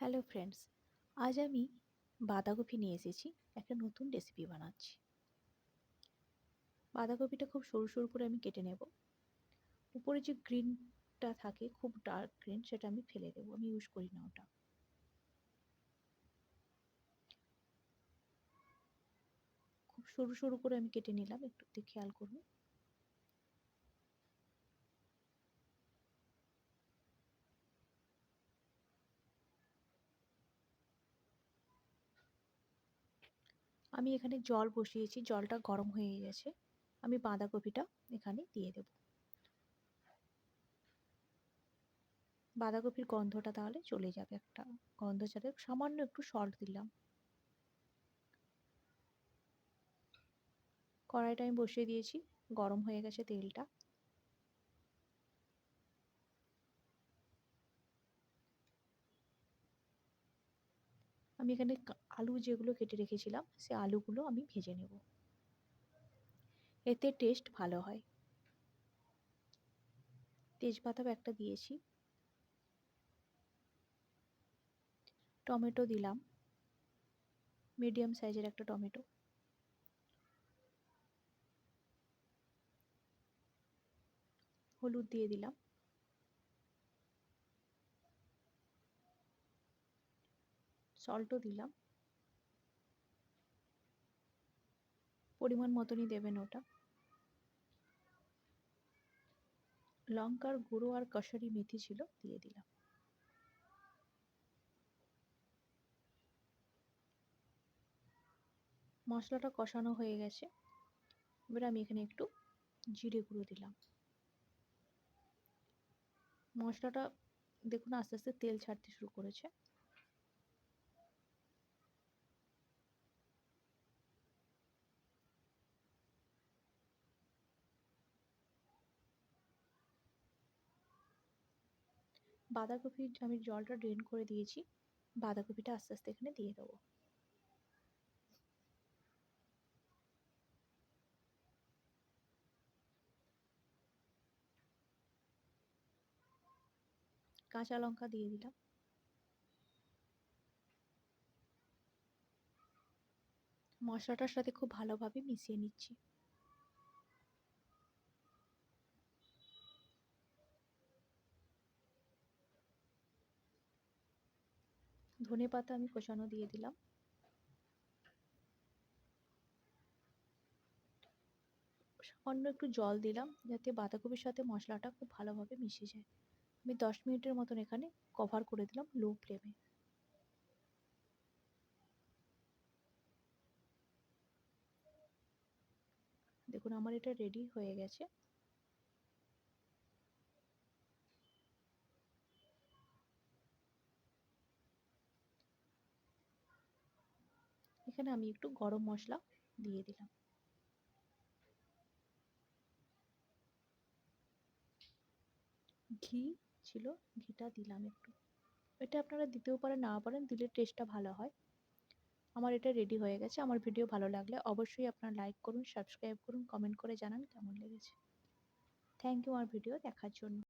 Hello friends, আজ আমি বাঁধাকপি নিয়ে এসেছি। একটা নতুন রেসিপি বানাচ্ছি। বাঁধাকপিটা খুব সরু সরু করে আমি কেটে নেব। উপরে যে গ্রিনটা থাকে, খুব ডার্ক গ্রিন, সেটা আমি ফেলে দেবো। আমি ইউজ করি না ওটা। খুব সরু সরু করে আমি কেটে নিলাম, একটু খেয়াল করুন। আমি এখানে জল বসিয়েছি, জলটা গরম হয়ে গেছে। আমি বাঁধাকপিটা এখানে দিয়ে দেব। বাঁধাকপির গন্ধটা তাহলে চলে যাবে, একটা গন্ধ ছাড়ে। সামান্য একটু সল্ট দিলাম। কড়াইটা আমি বসিয়ে দিয়েছি, গরম হয়ে গেছে তেলটা। আমি এখানে আলু যেগুলো কেটে রেখেছিলাম, সে আলুগুলো আমি ভেজে নেব। এতে টেস্ট ভালো হয়। তেজপাতাও একটা দিয়েছি। টমেটো দিলাম, মিডিয়াম সাইজের একটা টমেটো। হলুদ দিয়ে দিলাম। সল্টও দিলাম, পরিমাণ মতনই দেবেন ওটা। লঙ্কার গুঁড়ো আর কসুরি মেথি ছিল, দিয়ে দিলাম। মশলাটা কষানো হয়ে গেছে। এবার আমি এখানে একটু জিরে গুঁড়ো দিলাম। মশলাটা দেখুন আস্তে আস্তে তেল ছাড়তে শুরু করেছে। বাঁধাকপি আমি জলটা ড্রেন করে দিয়েছি। বাঁধাকপিটা আস্তে আস্তে এখানে দিয়ে দেবো। কাঁচা লঙ্কা দিয়ে দিলাম। মশলাটার সাথে খুব ভালোভাবে মিশিয়ে নিচ্ছি। ধনেপাতা আমি কোচানো দিয়ে দিলাম। সামান্য একটু জল দিলাম, যাতে বাঁধাকপির সাথে মশলাটা খুব ভালোভাবে মিশে যায়। আমি 10 মিনিটের মতন এখানে কভার করে দিলাম লো ফ্লেমে। দেখুন আমার এটা রেডি হয়ে গেছে। এখানে আমি একটু গরম মশলা দিয়ে দিলাম। ঘি ছিল, ঘিটা দিলাম একটু। এটা আপনারা দিতেও পারেন, না পারেন, দিলে টেস্টটা ভালো হয়। আমার এটা রেডি হয়ে গেছে। আমার ভিডিও ভালো লাগলে অবশ্যই আপনারা লাইক করুন, সাবস্ক্রাইব করুন, কমেন্ট করে জানান কেমন লেগেছে। থ্যাংক ইউ আমার ভিডিও দেখার জন্য।